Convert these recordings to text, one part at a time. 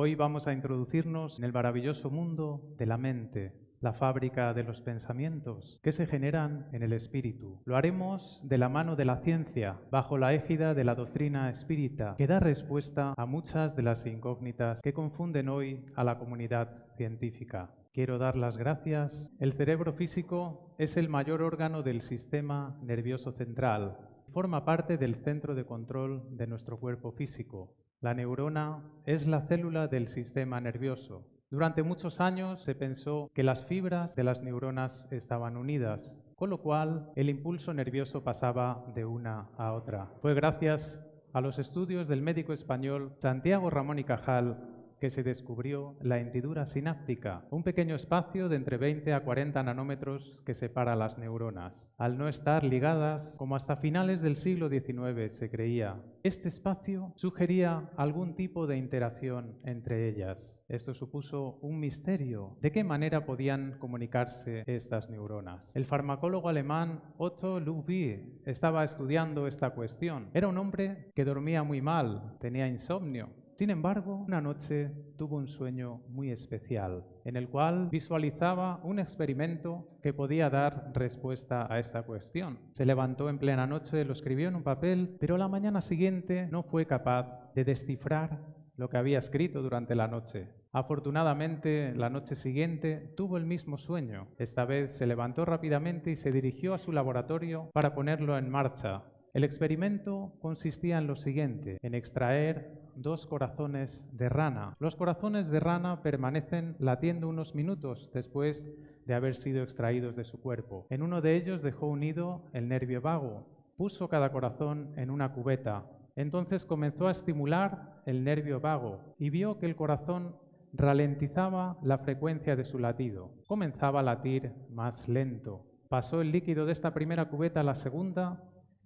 Hoy vamos a introducirnos en el maravilloso mundo de la mente, la fábrica de los pensamientos que se generan en el espíritu. Lo haremos de la mano de la ciencia, bajo la égida de la doctrina espírita, que da respuesta a muchas de las incógnitas que confunden hoy a la comunidad científica. Quiero dar las gracias. El cerebro físico es el mayor órgano del sistema nervioso central. Forma parte del centro de control de nuestro cuerpo físico. La neurona es la célula del sistema nervioso. Durante muchos años se pensó que las fibras de las neuronas estaban unidas, con lo cual el impulso nervioso pasaba de una a otra. Fue gracias a los estudios del médico español Santiago Ramón y Cajal que se descubrió la hendidura sináptica, un pequeño espacio de entre 20 a 40 nanómetros que separa las neuronas. Al no estar ligadas, como hasta finales del siglo XIX se creía, este espacio sugería algún tipo de interacción entre ellas. Esto supuso un misterio. ¿De qué manera podían comunicarse estas neuronas? El farmacólogo alemán Otto Loewi estaba estudiando esta cuestión. Era un hombre que dormía muy mal, tenía insomnio. Sin embargo, una noche tuvo un sueño muy especial, en el cual visualizaba un experimento que podía dar respuesta a esta cuestión. Se levantó en plena noche, lo escribió en un papel, pero la mañana siguiente no fue capaz de descifrar lo que había escrito durante la noche. Afortunadamente, la noche siguiente tuvo el mismo sueño. Esta vez se levantó rápidamente y se dirigió a su laboratorio para ponerlo en marcha. El experimento consistía en lo siguiente, en extraer 2 corazones de rana. Los corazones de rana permanecen latiendo unos minutos después de haber sido extraídos de su cuerpo. En uno de ellos dejó unido el nervio vago. Puso cada corazón en una cubeta. Entonces comenzó a estimular el nervio vago y vio que el corazón ralentizaba la frecuencia de su latido. Comenzaba a latir más lento. Pasó el líquido de esta primera cubeta a la segunda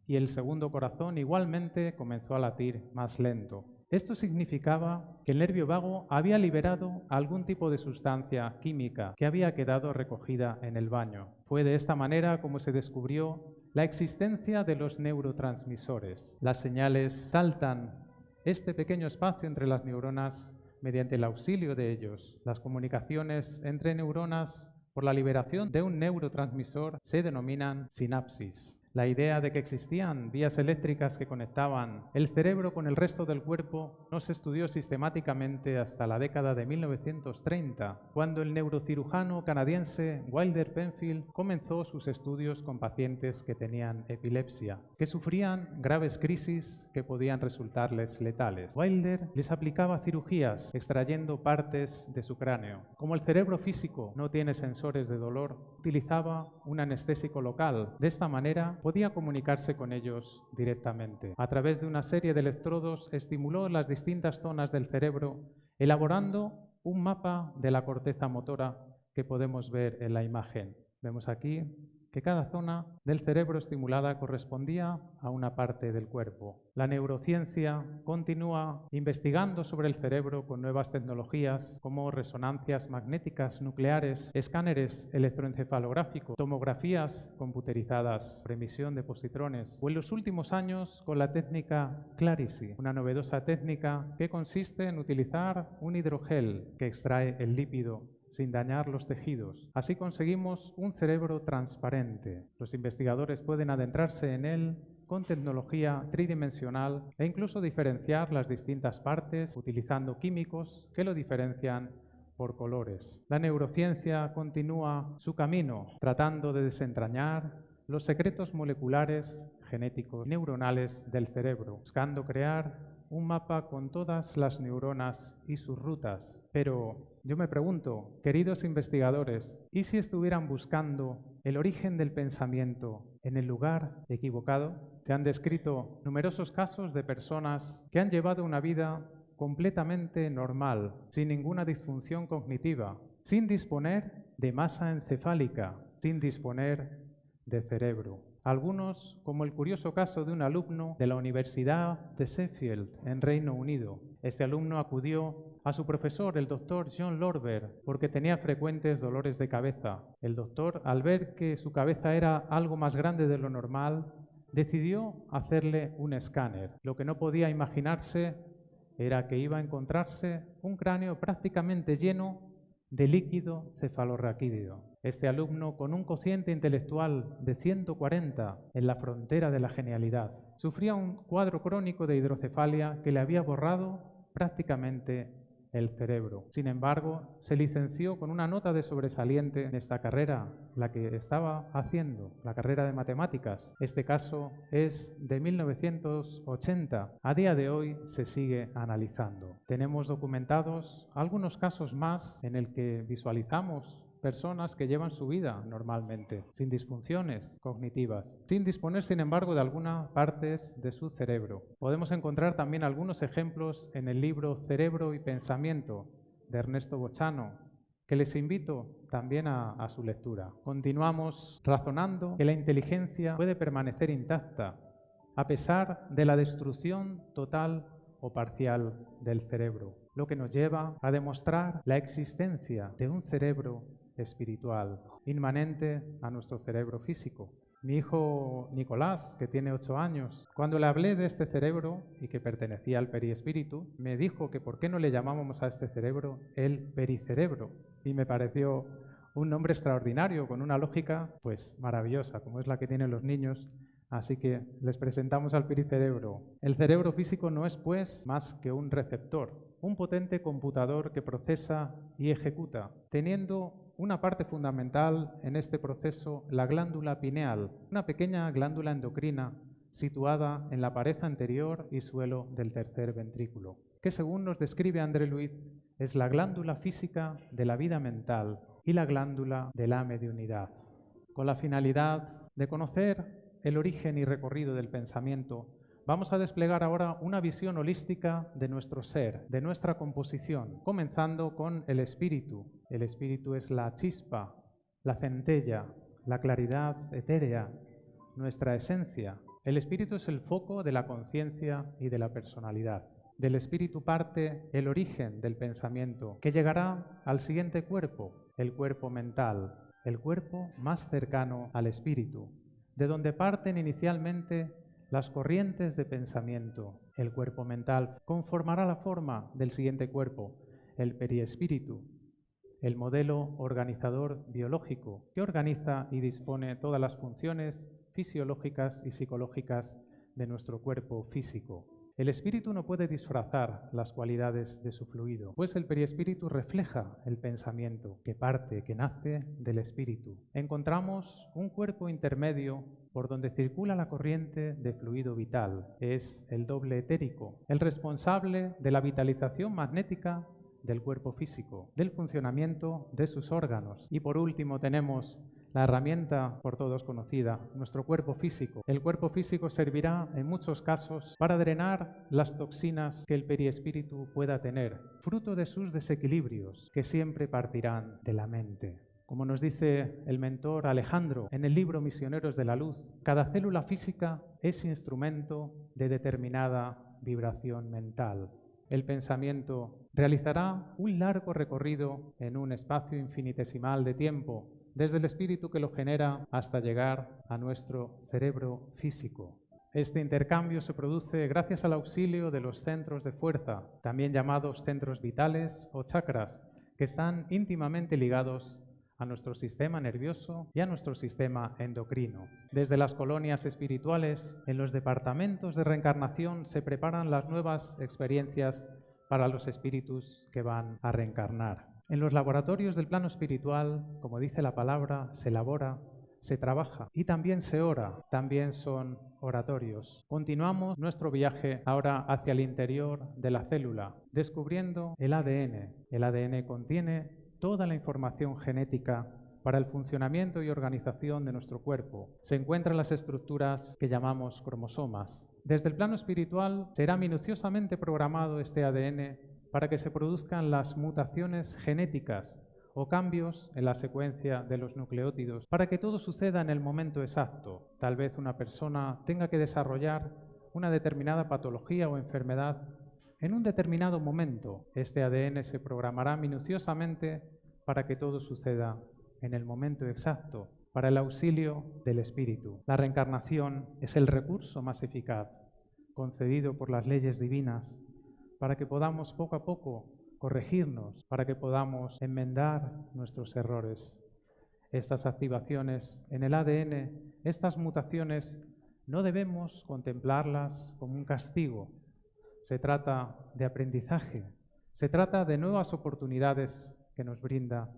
y el segundo corazón igualmente comenzó a latir más lento. Esto significaba que el nervio vago había liberado algún tipo de sustancia química que había quedado recogida en el baño. Fue de esta manera como se descubrió la existencia de los neurotransmisores. Las señales saltan este pequeño espacio entre las neuronas mediante el auxilio de ellos. Las comunicaciones entre neuronas por la liberación de un neurotransmisor se denominan sinapsis. La idea de que existían vías eléctricas que conectaban el cerebro con el resto del cuerpo no se estudió sistemáticamente hasta la década de 1930, cuando el neurocirujano canadiense Wilder Penfield comenzó sus estudios con pacientes que tenían epilepsia, que sufrían graves crisis que podían resultarles letales. Wilder les aplicaba cirugías extrayendo partes de su cráneo. Como el cerebro físico no tiene sensores de dolor, utilizaba un anestésico local. De esta manera, podía comunicarse con ellos directamente. A través de una serie de electrodos estimuló las distintas zonas del cerebro, elaborando un mapa de la corteza motora que podemos ver en la imagen. Vemos aquí que cada zona del cerebro estimulada correspondía a una parte del cuerpo. La neurociencia continúa investigando sobre el cerebro con nuevas tecnologías como resonancias magnéticas nucleares, escáneres electroencefalográficos, tomografías computerizadas por emisión de positrones, o en los últimos años con la técnica Clarisy, una novedosa técnica que consiste en utilizar un hidrogel que extrae el lípido sin dañar los tejidos. Así conseguimos un cerebro transparente. Los investigadores pueden adentrarse en él con tecnología tridimensional e incluso diferenciar las distintas partes utilizando químicos que lo diferencian por colores. La neurociencia continúa su camino tratando de desentrañar los secretos moleculares, genéticos y neuronales del cerebro, buscando crear un mapa con todas las neuronas y sus rutas. Pero yo me pregunto, queridos investigadores, ¿y si estuvieran buscando el origen del pensamiento en el lugar equivocado? Se han descrito numerosos casos de personas que han llevado una vida completamente normal, sin ninguna disfunción cognitiva, sin disponer de masa encefálica, sin disponer de cerebro. Algunos, como el curioso caso de un alumno de la Universidad de Sheffield, en Reino Unido. Este alumno acudió a su profesor, el doctor John Lorber, porque tenía frecuentes dolores de cabeza. El doctor, al ver que su cabeza era algo más grande de lo normal, decidió hacerle un escáner. Lo que no podía imaginarse era que iba a encontrarse un cráneo prácticamente lleno de líquido cefalorraquídeo. Este alumno, con un cociente intelectual de 140 en la frontera de la genialidad, sufría un cuadro crónico de hidrocefalia que le había borrado prácticamente el cerebro. Sin embargo, se licenció con una nota de sobresaliente en esta carrera, la que estaba haciendo, la carrera de matemáticas. Este caso es de 1980. A día de hoy se sigue analizando. Tenemos documentados algunos casos más en el que visualizamos personas que llevan su vida normalmente, sin disfunciones cognitivas, sin disponer, sin embargo, de algunas partes de su cerebro. Podemos encontrar también algunos ejemplos en el libro Cerebro y Pensamiento de Ernesto Bochano, que les invito también a su lectura. Continuamos razonando que la inteligencia puede permanecer intacta a pesar de la destrucción total o parcial del cerebro, lo que nos lleva a demostrar la existencia de un cerebro espiritual, inmanente a nuestro cerebro físico. Mi hijo Nicolás, que tiene 8 años, cuando le hablé de este cerebro y que pertenecía al periespíritu, me dijo que por qué no le llamábamos a este cerebro el pericerebro. Y me pareció un nombre extraordinario, con una lógica pues maravillosa, como es la que tienen los niños. Así que les presentamos al pericerebro. El cerebro físico no es, pues, más que un receptor, un potente computador que procesa y ejecuta, teniendo una parte fundamental en este proceso la glándula pineal, una pequeña glándula endocrina situada en la pared anterior y suelo del tercer ventrículo, que según nos describe André Luiz, es la glándula física de la vida mental y la glándula de la mediunidad. Con la finalidad de conocer el origen y recorrido del pensamiento, vamos a desplegar ahora una visión holística de nuestro ser, de nuestra composición, comenzando con el espíritu. El espíritu es la chispa, la centella, la claridad etérea, nuestra esencia. El espíritu es el foco de la conciencia y de la personalidad. Del espíritu parte el origen del pensamiento, que llegará al siguiente cuerpo, el cuerpo mental, el cuerpo más cercano al espíritu, de donde parten inicialmente las corrientes de pensamiento. El cuerpo mental conformará la forma del siguiente cuerpo, el periespíritu, el modelo organizador biológico que organiza y dispone todas las funciones fisiológicas y psicológicas de nuestro cuerpo físico. El espíritu no puede disfrazar las cualidades de su fluido, pues el periespíritu refleja el pensamiento que parte, que nace del espíritu. Encontramos un cuerpo intermedio por donde circula la corriente de fluido vital. Es el doble etérico, el responsable de la vitalización magnética del cuerpo físico, del funcionamiento de sus órganos. Y por último tenemos la herramienta por todos conocida, nuestro cuerpo físico. El cuerpo físico servirá en muchos casos para drenar las toxinas que el periespíritu pueda tener, fruto de sus desequilibrios, que siempre partirán de la mente. Como nos dice el mentor Alejandro en el libro Misioneros de la Luz, cada célula física es instrumento de determinada vibración mental. El pensamiento realizará un largo recorrido en un espacio infinitesimal de tiempo, desde el espíritu que lo genera hasta llegar a nuestro cerebro físico. Este intercambio se produce gracias al auxilio de los centros de fuerza, también llamados centros vitales o chakras, que están íntimamente ligados a nuestro sistema nervioso y a nuestro sistema endocrino. Desde las colonias espirituales, en los departamentos de reencarnación se preparan las nuevas experiencias para los espíritus que van a reencarnar. En los laboratorios del plano espiritual, como dice la palabra, se elabora, se trabaja y también se ora, también son oratorios. Continuamos nuestro viaje ahora hacia el interior de la célula, descubriendo el ADN. El ADN contiene toda la información genética para el funcionamiento y organización de nuestro cuerpo. Se encuentran las estructuras que llamamos cromosomas. Desde el plano espiritual será minuciosamente programado este ADN para que se produzcan las mutaciones genéticas o cambios en la secuencia de los nucleótidos, para que todo suceda en el momento exacto. Tal vez una persona tenga que desarrollar una determinada patología o enfermedad en un determinado momento. Este ADN se programará minuciosamente para que todo suceda en el momento exacto, para el auxilio del espíritu. La reencarnación es el recurso más eficaz concedido por las leyes divinas para que podamos poco a poco corregirnos para que podamos enmendar nuestros errores. Estas activaciones en el ADN, estas mutaciones, no debemos contemplarlas como un castigo. Se trata de aprendizaje, se trata de nuevas oportunidades que nos brinda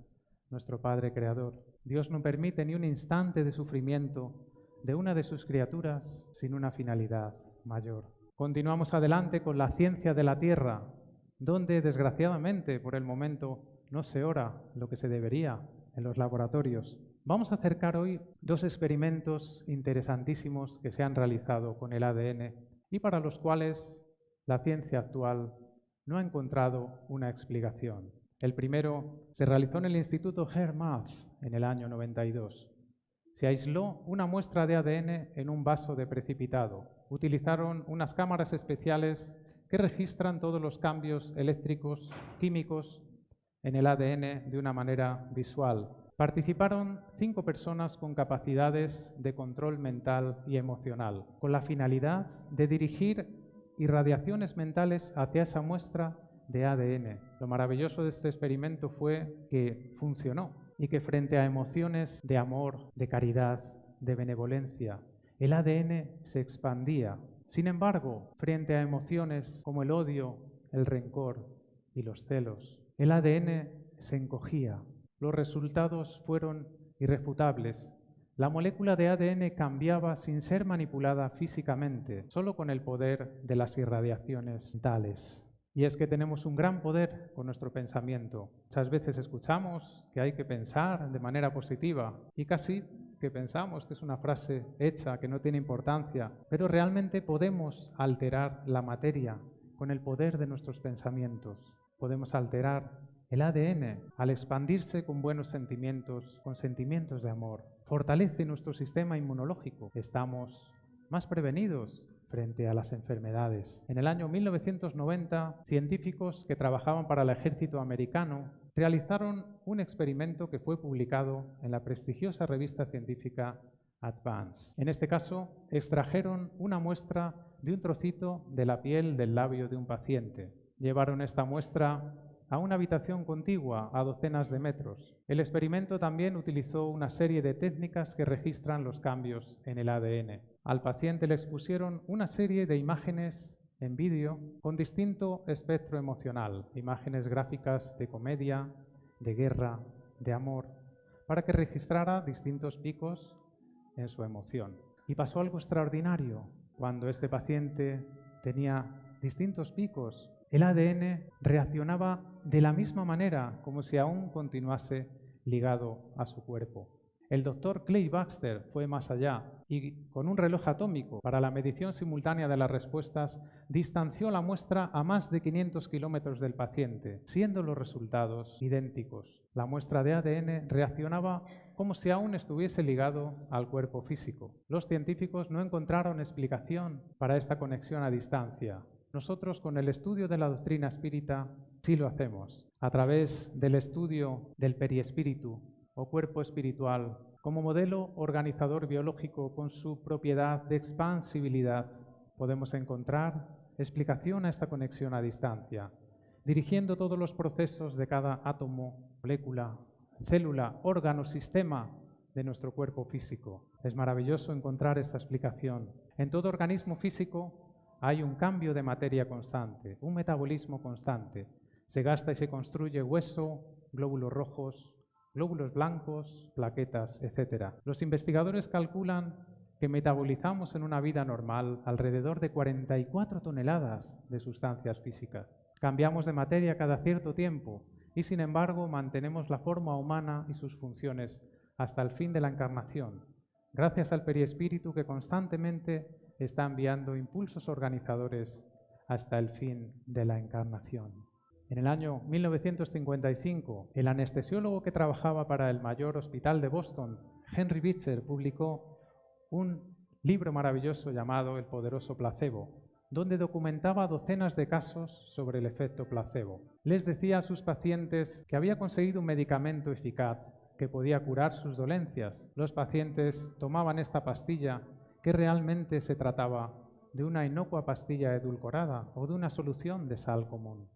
nuestro Padre Creador. Dios no permite ni un instante de sufrimiento de una de sus criaturas sin una finalidad mayor. Continuamos adelante con la ciencia de la Tierra, donde desgraciadamente por el momento no se ora lo que se debería en los laboratorios. Vamos a acercar hoy dos experimentos interesantísimos que se han realizado con el ADN y para los cuales la ciencia actual no ha encontrado una explicación. El primero se realizó en el Instituto Hermath en el año 92. Se aisló una muestra de ADN en un vaso de precipitado. Utilizaron unas cámaras especiales que registran todos los cambios eléctricos, químicos en el ADN de una manera visual. Participaron 5 personas con capacidades de control mental y emocional, con la finalidad de dirigir irradiaciones mentales hacia esa muestra de ADN. Lo maravilloso de este experimento fue que funcionó y que frente a emociones de amor, de caridad, de benevolencia, el ADN se expandía. Sin embargo, frente a emociones como el odio, el rencor y los celos, el ADN se encogía. Los resultados fueron irrefutables. La molécula de ADN cambiaba sin ser manipulada físicamente, solo con el poder de las irradiaciones mentales. Y es que tenemos un gran poder con nuestro pensamiento. Muchas veces escuchamos que hay que pensar de manera positiva y casi que pensamos que es una frase hecha, que no tiene importancia, pero realmente podemos alterar la materia con el poder de nuestros pensamientos. Podemos alterar el ADN al expandirse con buenos sentimientos, con sentimientos de amor. Fortalece nuestro sistema inmunológico. Estamos más prevenidos frente a las enfermedades. En el año 1990, científicos que trabajaban para el ejército americano realizaron un experimento que fue publicado en la prestigiosa revista científica Advance. En este caso, extrajeron una muestra de un trocito de la piel del labio de un paciente. Llevaron esta muestra a una habitación contigua a docenas de metros. El experimento también utilizó una serie de técnicas que registran los cambios en el ADN. Al paciente le expusieron una serie de imágenes en vídeo con distinto espectro emocional, imágenes gráficas de comedia, de guerra, de amor, para que registrara distintos picos en su emoción. Y pasó algo extraordinario. Cuando este paciente tenía distintos picos, el ADN reaccionaba de la misma manera, como si aún continuase ligado a su cuerpo. El doctor Clay Baxter fue más allá y, con un reloj atómico para la medición simultánea de las respuestas, distanció la muestra a más de 500 kilómetros del paciente, siendo los resultados idénticos. La muestra de ADN reaccionaba como si aún estuviese ligado al cuerpo físico. Los científicos no encontraron explicación para esta conexión a distancia. Nosotros, con el estudio de la doctrina espírita, sí lo hacemos, a través del estudio del periespíritu o cuerpo espiritual, como modelo organizador biológico con su propiedad de expansibilidad. Podemos encontrar explicación a esta conexión a distancia, dirigiendo todos los procesos de cada átomo, molécula, célula, órgano, sistema de nuestro cuerpo físico. Es maravilloso encontrar esta explicación. En todo organismo físico hay un cambio de materia constante, un metabolismo constante. Se gasta y se construye hueso, glóbulos rojos, glóbulos blancos, plaquetas, etc. Los investigadores calculan que metabolizamos en una vida normal alrededor de 44 toneladas de sustancias físicas. Cambiamos de materia cada cierto tiempo y, sin embargo, mantenemos la forma humana y sus funciones hasta el fin de la encarnación, gracias al periespíritu que constantemente está enviando impulsos organizadores hasta el fin de la encarnación. En el año 1955, el anestesiólogo que trabajaba para el Mayor Hospital de Boston, Henry Beecher, publicó un libro maravilloso llamado El poderoso placebo, donde documentaba docenas de casos sobre el efecto placebo. Les decía a sus pacientes que había conseguido un medicamento eficaz que podía curar sus dolencias. Los pacientes tomaban esta pastilla, que realmente se trataba de una inocua pastilla edulcorada o de una solución de sal común.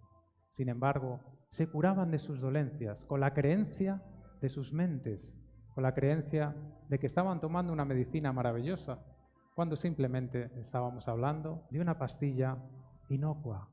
Sin embargo, se curaban de sus dolencias con la creencia de sus mentes, con la creencia de que estaban tomando una medicina maravillosa, cuando simplemente estábamos hablando de una pastilla inocua.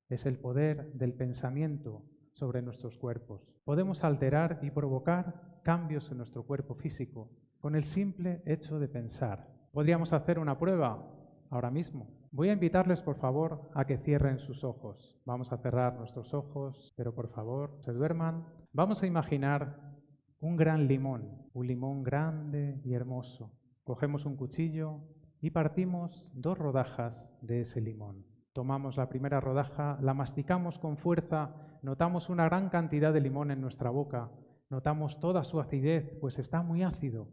Es el poder del pensamiento sobre nuestros cuerpos. Podemos alterar y provocar cambios en nuestro cuerpo físico con el simple hecho de pensar. Podríamos hacer una prueba ahora mismo. Voy a invitarles, por favor, a que cierren sus ojos. Vamos a cerrar nuestros ojos, pero por favor, se duerman. Vamos a imaginar un gran limón, un limón grande y hermoso. Cogemos un cuchillo y partimos 2 rodajas de ese limón. Tomamos la primera rodaja, la masticamos con fuerza, notamos una gran cantidad de limón en nuestra boca, notamos toda su acidez, pues está muy ácido.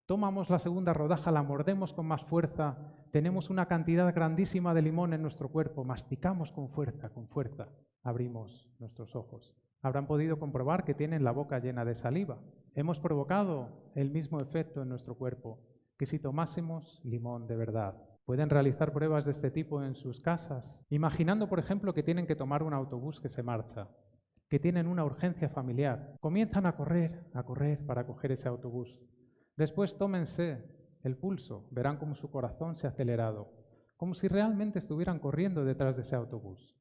Tomamos la segunda rodaja, la mordemos con más fuerza, tenemos una cantidad grandísima de limón en nuestro cuerpo, masticamos con fuerza, abrimos nuestros ojos. Habrán podido comprobar que tienen la boca llena de saliva. Hemos provocado el mismo efecto en nuestro cuerpo que si tomásemos limón de verdad. Pueden realizar pruebas de este tipo en sus casas, imaginando, por ejemplo, que tienen que tomar un autobús que se marcha, que tienen una urgencia familiar. Comienzan a correr para coger ese autobús. Después tómense el pulso, verán cómo su corazón se ha acelerado, como si realmente estuvieran corriendo detrás de ese autobús.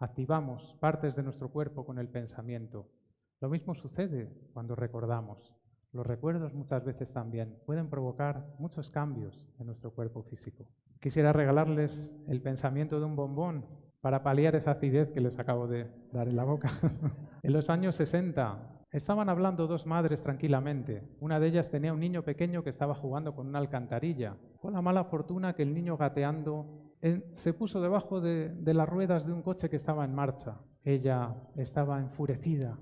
Activamos partes de nuestro cuerpo con el pensamiento. Lo mismo sucede cuando recordamos. Los recuerdos muchas veces también pueden provocar muchos cambios en nuestro cuerpo físico. Quisiera regalarles el pensamiento de un bombón para paliar esa acidez que les acabo de dar en la boca. En los años 60 estaban hablando 2 madres tranquilamente. Una de ellas tenía un niño pequeño que estaba jugando con una alcantarilla, con la mala fortuna que el niño gateando se puso debajo de las ruedas de un coche que estaba en marcha. Ella estaba enfurecida.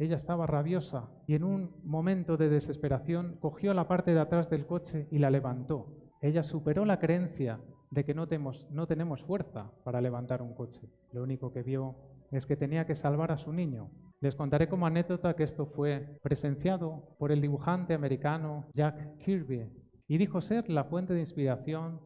Ella estaba rabiosa y en un momento de desesperación cogió la parte de atrás del coche y la levantó. Ella superó la creencia de que no tenemos fuerza para levantar un coche. Lo único que vio es que tenía que salvar a su niño. Les contaré como anécdota que esto fue presenciado por el dibujante americano Jack Kirby y dijo ser la fuente de inspiración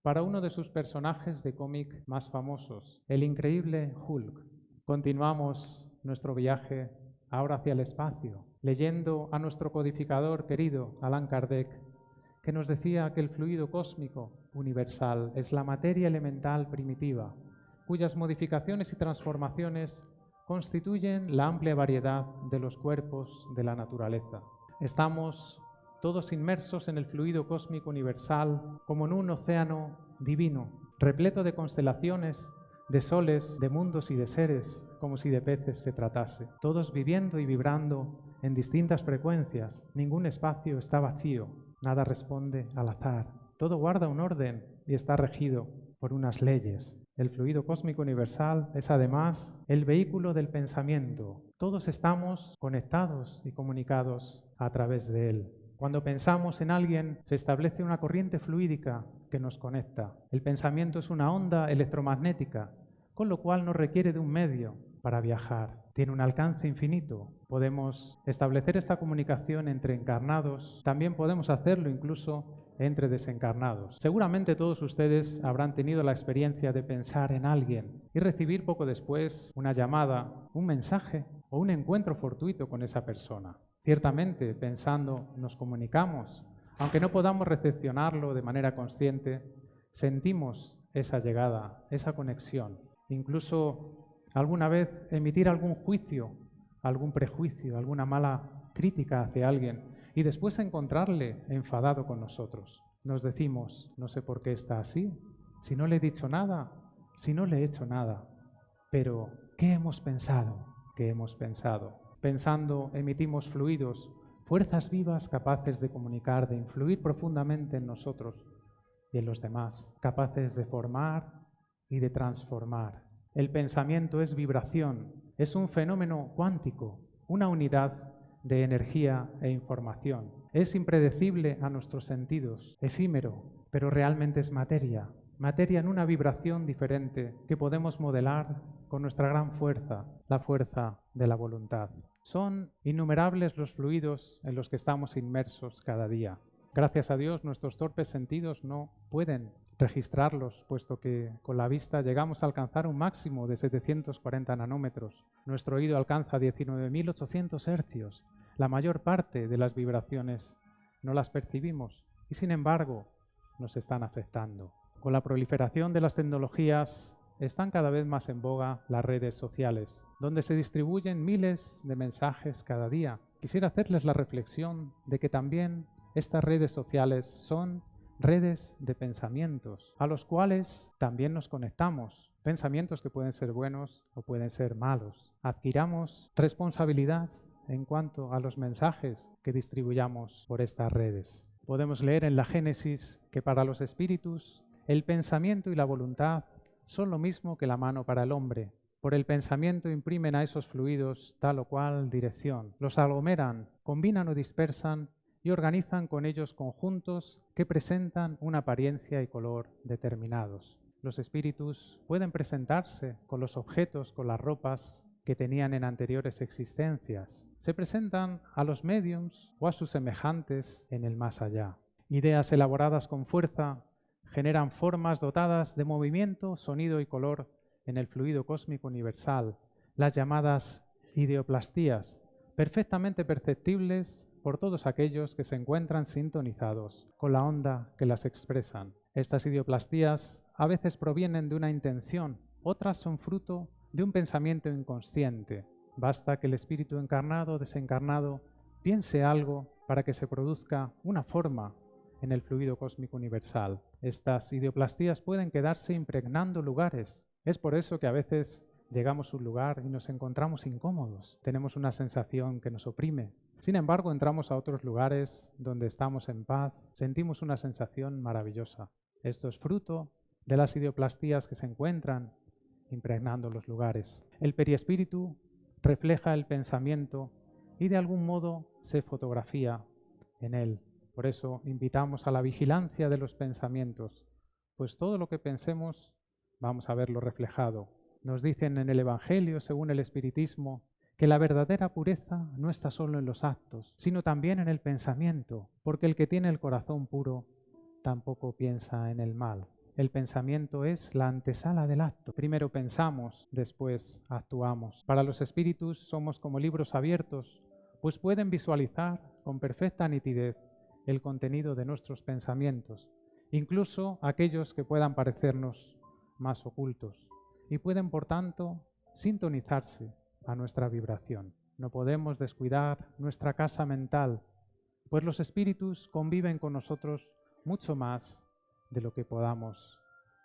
para uno de sus personajes de cómic más famosos, el increíble Hulk. Continuamos nuestro viaje ahora hacia el espacio, leyendo a nuestro codificador querido, Allan Kardec, que nos decía que el fluido cósmico universal es la materia elemental primitiva, cuyas modificaciones y transformaciones constituyen la amplia variedad de los cuerpos de la naturaleza. Estamos todos inmersos en el fluido cósmico universal como en un océano divino, repleto de constelaciones, de soles, de mundos y de seres, como si de peces se tratase, todos viviendo y vibrando en distintas frecuencias. Ningún espacio está vacío, nada responde al azar, todo guarda un orden y está regido por unas leyes. El fluido cósmico universal es además el vehículo del pensamiento. Todos estamos conectados y comunicados a través de él. Cuando pensamos en alguien, se establece una corriente fluídica que nos conecta. El pensamiento es una onda electromagnética, con lo cual no requiere de un medio para viajar. Tiene un alcance infinito. Podemos establecer esta comunicación entre encarnados. También podemos hacerlo incluso entre desencarnados. Seguramente todos ustedes habrán tenido la experiencia de pensar en alguien y recibir poco después una llamada, un mensaje o un encuentro fortuito con esa persona. Ciertamente, pensando, nos comunicamos. Aunque no podamos recepcionarlo de manera consciente, sentimos esa llegada, esa conexión. Incluso alguna vez emitir algún juicio, algún prejuicio, alguna mala crítica hacia alguien y después encontrarle enfadado con nosotros. Nos decimos, no sé por qué está así, si no le he dicho nada, si no le he hecho nada. Pero, ¿qué hemos pensado? ¿Qué hemos pensado? Pensando, emitimos fluidos, fuerzas vivas capaces de comunicar, de influir profundamente en nosotros y en los demás, capaces de formar y de transformar. El pensamiento es vibración, es un fenómeno cuántico, una unidad de energía e información. Es impredecible a nuestros sentidos, efímero, pero realmente es materia en una vibración diferente que podemos modelar con nuestra gran fuerza, la fuerza de la voluntad. Son innumerables los fluidos en los que estamos inmersos cada día. Gracias a Dios, nuestros torpes sentidos no pueden registrarlos, puesto que con la vista llegamos a alcanzar un máximo de 740 nanómetros. Nuestro oído alcanza 19.800 hercios. La mayor parte de las vibraciones no las percibimos y, sin embargo, nos están afectando. Con la proliferación de las tecnologías, están cada vez más en boga las redes sociales, donde se distribuyen miles de mensajes cada día. Quisiera hacerles la reflexión de que también estas redes sociales son redes de pensamientos, a los cuales también nos conectamos. Pensamientos que pueden ser buenos o pueden ser malos. Adquiramos responsabilidad en cuanto a los mensajes que distribuyamos por estas redes. Podemos leer en la Génesis que para los espíritus el pensamiento y la voluntad son lo mismo que la mano para el hombre. Por el pensamiento imprimen a esos fluidos tal o cual dirección, los aglomeran, combinan o dispersan y organizan con ellos conjuntos que presentan una apariencia y color determinados. Los espíritus pueden presentarse con los objetos, con las ropas que tenían en anteriores existencias. Se presentan a los médiums o a sus semejantes en el más allá. Ideas elaboradas con fuerza generan formas dotadas de movimiento, sonido y color en el fluido cósmico universal, las llamadas ideoplastías, perfectamente perceptibles por todos aquellos que se encuentran sintonizados con la onda que las expresan. Estas ideoplastías a veces provienen de una intención, otras son fruto de un pensamiento inconsciente. Basta que el espíritu encarnado o desencarnado piense algo para que se produzca una forma en el fluido cósmico universal. Estas ideoplastías pueden quedarse impregnando lugares. Es por eso que a veces llegamos a un lugar y nos encontramos incómodos. Tenemos una sensación que nos oprime. Sin embargo, entramos a otros lugares donde estamos en paz, sentimos una sensación maravillosa. Esto es fruto de las ideoplastías que se encuentran impregnando los lugares. El periespíritu refleja el pensamiento y de algún modo se fotografía en él. Por eso invitamos a la vigilancia de los pensamientos, pues todo lo que pensemos vamos a verlo reflejado. Nos dicen en el Evangelio, según el Espiritismo, que la verdadera pureza no está solo en los actos, sino también en el pensamiento, porque el que tiene el corazón puro tampoco piensa en el mal. El pensamiento es la antesala del acto. Primero pensamos, después actuamos. Para los espíritus somos como libros abiertos, pues pueden visualizar con perfecta nitidez el contenido de nuestros pensamientos, incluso aquellos que puedan parecernos más ocultos, y pueden, por tanto, sintonizarse a nuestra vibración. No podemos descuidar nuestra casa mental, pues los espíritus conviven con nosotros mucho más de lo que podamos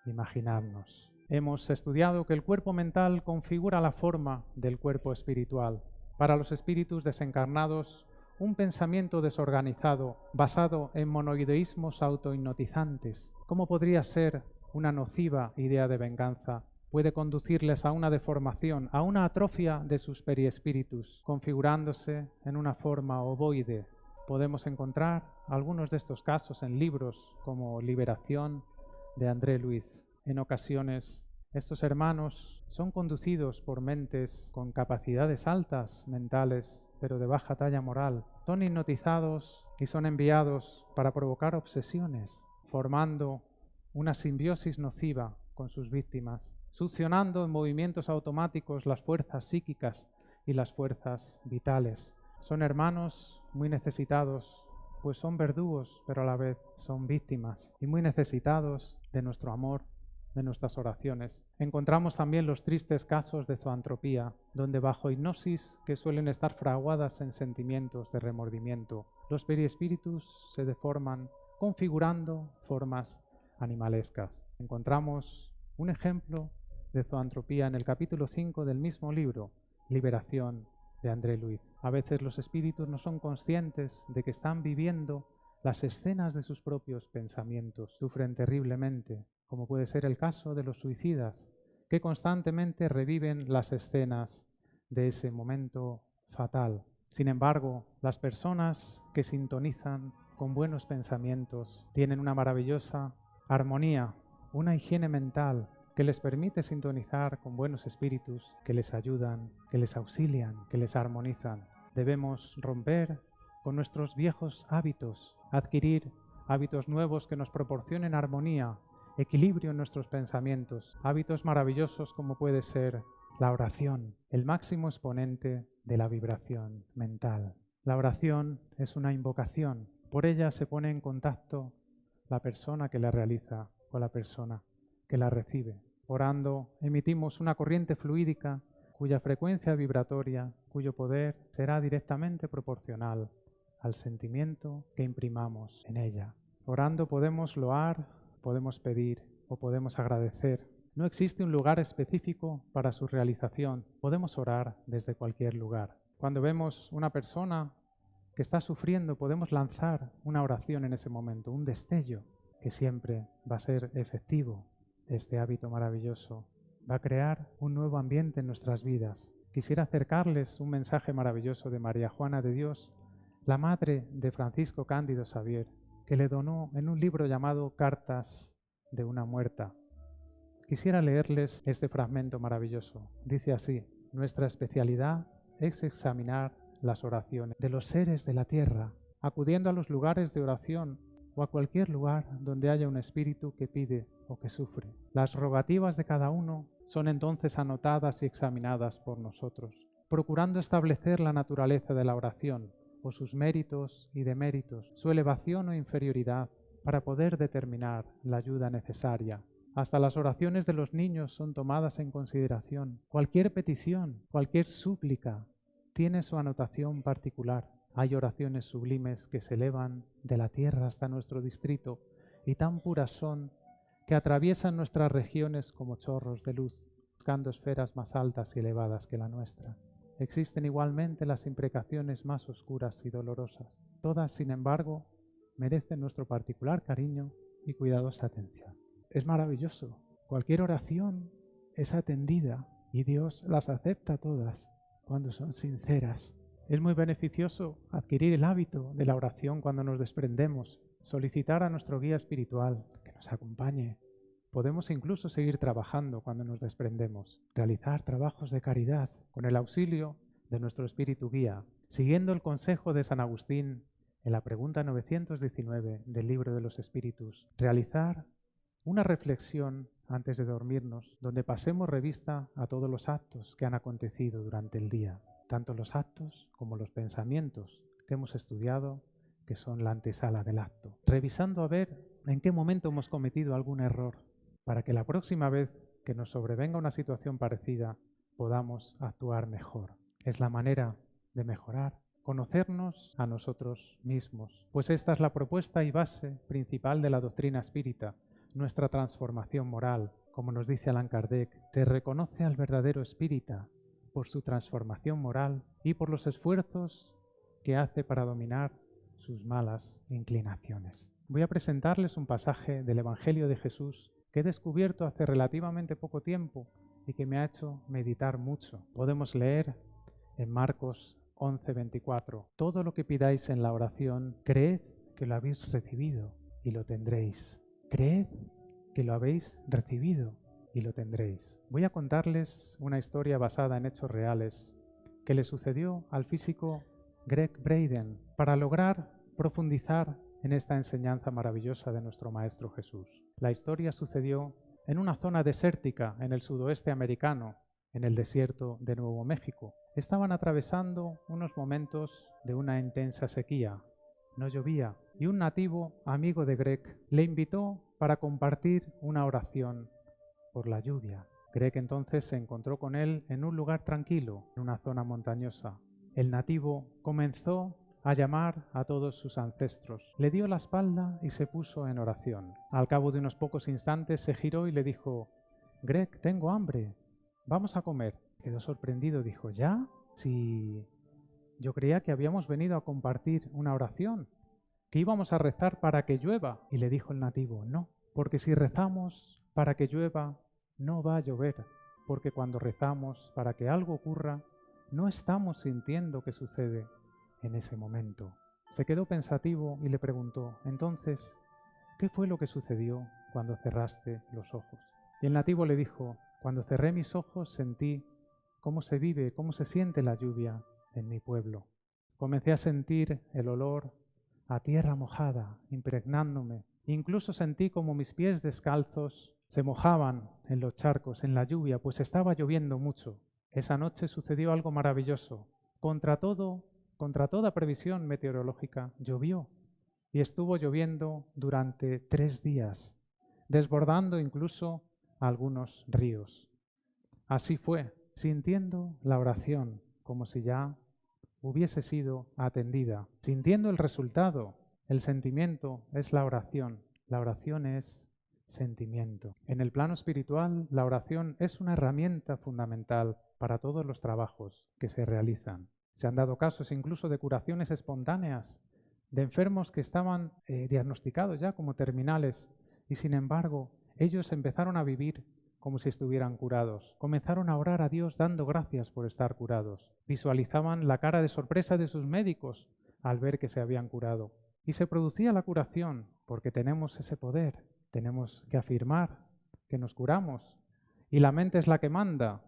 imaginarnos. Hemos estudiado que el cuerpo mental configura la forma del cuerpo espiritual. Para los espíritus desencarnados, un pensamiento desorganizado, basado en monoideísmos autohipnotizantes, como podría ser una nociva idea de venganza, puede conducirles a una deformación, a una atrofia de sus periespíritus, configurándose en una forma ovoide. Podemos encontrar algunos de estos casos en libros como Liberación de André Luiz. En ocasiones, estos hermanos son conducidos por mentes con capacidades altas mentales, pero de baja talla moral. Son hipnotizados y son enviados para provocar obsesiones, formando una simbiosis nociva con sus víctimas, succionando en movimientos automáticos las fuerzas psíquicas y las fuerzas vitales. Son hermanos muy necesitados, pues son verdugos, pero a la vez son víctimas, y muy necesitados de nuestro amor, de nuestras oraciones. Encontramos también los tristes casos de zoantropía, donde bajo hipnosis que suelen estar fraguadas en sentimientos de remordimiento, los periespíritus se deforman, configurando formas animalescas. Encontramos un ejemplo de zoantropía en el capítulo 5 del mismo libro, Liberación de André Luiz. A veces los espíritus no son conscientes de que están viviendo las escenas de sus propios pensamientos. Sufren terriblemente, como puede ser el caso de los suicidas, que constantemente reviven las escenas de ese momento fatal. Sin embargo, las personas que sintonizan con buenos pensamientos tienen una maravillosa armonía, una higiene mental que les permite sintonizar con buenos espíritus que les ayudan, que les auxilian, que les armonizan. Debemos romper con nuestros viejos hábitos, adquirir hábitos nuevos que nos proporcionen armonía equilibrio en nuestros pensamientos, hábitos maravillosos como puede ser la oración, el máximo exponente de la vibración mental. La oración es una invocación, por ella se pone en contacto la persona que la realiza con la persona que la recibe. Orando emitimos una corriente fluídica cuya frecuencia vibratoria, cuyo poder será directamente proporcional al sentimiento que imprimamos en ella. Orando podemos loar, podemos pedir o podemos agradecer. No existe un lugar específico para su realización. Podemos orar desde cualquier lugar. Cuando vemos una persona que está sufriendo, podemos lanzar una oración en ese momento, un destello que siempre va a ser efectivo. Este hábito maravilloso va a crear un nuevo ambiente en nuestras vidas. Quisiera acercarles un mensaje maravilloso de María Juana de Dios, la madre de Francisco Cándido Xavier, que le donó en un libro llamado Cartas de una muerta. Quisiera leerles este fragmento maravilloso. Dice así: nuestra especialidad es examinar las oraciones de los seres de la tierra, acudiendo a los lugares de oración o a cualquier lugar donde haya un espíritu que pide o que sufre. Las rogativas de cada uno son entonces anotadas y examinadas por nosotros, procurando establecer la naturaleza de la oración, o sus méritos y deméritos, su elevación o inferioridad, para poder determinar la ayuda necesaria. Hasta las oraciones de los niños son tomadas en consideración. Cualquier petición, cualquier súplica, tiene su anotación particular. Hay oraciones sublimes que se elevan de la tierra hasta nuestro distrito y tan puras son que atraviesan nuestras regiones como chorros de luz, buscando esferas más altas y elevadas que la nuestra. Existen igualmente las imprecaciones más oscuras y dolorosas. Todas, sin embargo, merecen nuestro particular cariño y cuidadosa atención. Es maravilloso. Cualquier oración es atendida y Dios las acepta todas cuando son sinceras. Es muy beneficioso adquirir el hábito de la oración cuando nos desprendemos, solicitar a nuestro guía espiritual que nos acompañe. Podemos incluso seguir trabajando cuando nos desprendemos, realizar trabajos de caridad con el auxilio de nuestro espíritu guía, siguiendo el consejo de San Agustín en la pregunta 919 del Libro de los Espíritus, realizar una reflexión antes de dormirnos, donde pasemos revista a todos los actos que han acontecido durante el día, tanto los actos como los pensamientos que hemos estudiado, que son la antesala del acto, revisando a ver en qué momento hemos cometido algún error, para que la próxima vez que nos sobrevenga una situación parecida podamos actuar mejor. Es la manera de mejorar, conocernos a nosotros mismos, pues esta es la propuesta y base principal de la doctrina espírita. Nuestra transformación moral, como nos dice Allan Kardec, se reconoce al verdadero espírita por su transformación moral y por los esfuerzos que hace para dominar sus malas inclinaciones. Voy a presentarles un pasaje del Evangelio de Jesús que he descubierto hace relativamente poco tiempo y que me ha hecho meditar mucho. Podemos leer en Marcos 11:24: todo lo que pidáis en la oración, creed que lo habéis recibido y lo tendréis. Creed que lo habéis recibido y lo tendréis. Voy a contarles una historia basada en hechos reales que le sucedió al físico Greg Braden para lograr profundizar en esta enseñanza maravillosa de nuestro Maestro Jesús. La historia sucedió en una zona desértica en el sudoeste americano, en el desierto de Nuevo México. Estaban atravesando unos momentos de una intensa sequía. No llovía y un nativo, amigo de Greg, le invitó para compartir una oración por la lluvia. Greg entonces se encontró con él en un lugar tranquilo, en una zona montañosa. El nativo comenzó a llamar a todos sus ancestros. Le dio la espalda y se puso en oración. Al cabo de unos pocos instantes se giró y le dijo: Greg, tengo hambre, vamos a comer. Quedó sorprendido, dijo: ¿ya? Si yo creía que habíamos venido a compartir una oración, que íbamos a rezar para que llueva. Y le dijo el nativo: no, porque si rezamos para que llueva, no va a llover, porque cuando rezamos para que algo ocurra, no estamos sintiendo que sucede en ese momento. Se quedó pensativo y le preguntó: entonces, ¿qué fue lo que sucedió cuando cerraste los ojos? Y el nativo le dijo: cuando cerré mis ojos sentí cómo se vive, cómo se siente la lluvia en mi pueblo. Comencé a sentir el olor a tierra mojada, impregnándome Incluso sentí como mis pies descalzos se mojaban en los charcos, en la lluvia, pues estaba lloviendo mucho. Esa noche sucedió algo maravilloso. Contra toda previsión meteorológica, llovió. Y estuvo lloviendo durante 3 días, desbordando incluso algunos ríos. Así fue, sintiendo la oración como si ya hubiese sido atendida, sintiendo el resultado. El sentimiento es la oración es sentimiento. En el plano espiritual, la oración es una herramienta fundamental para todos los trabajos que se realizan. Se han dado casos incluso de curaciones espontáneas de enfermos que estaban diagnosticados ya como terminales y sin embargo ellos empezaron a vivir como si estuvieran curados. Comenzaron a orar a Dios dando gracias por estar curados. Visualizaban la cara de sorpresa de sus médicos al ver que se habían curado. Y se producía la curación porque tenemos ese poder. Tenemos que afirmar que nos curamos. Y la mente es la que manda.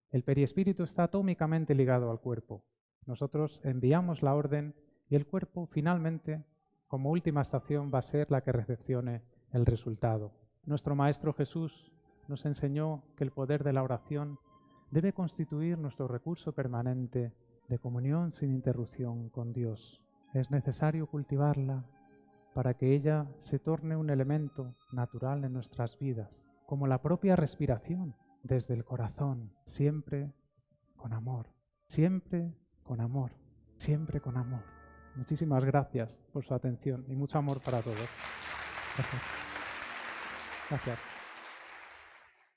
El perispíritu está atómicamente ligado al cuerpo. Nosotros enviamos la orden y el cuerpo finalmente, como última estación, va a ser la que recepcione el resultado. Nuestro Maestro Jesús nos enseñó que el poder de la oración debe constituir nuestro recurso permanente de comunión sin interrupción con Dios. Es necesario cultivarla para que ella se torne un elemento natural en nuestras vidas, como la propia respiración, desde el corazón, siempre con amor, siempre con amor, siempre con amor. Muchísimas gracias por su atención y mucho amor para todos. Gracias. Gracias.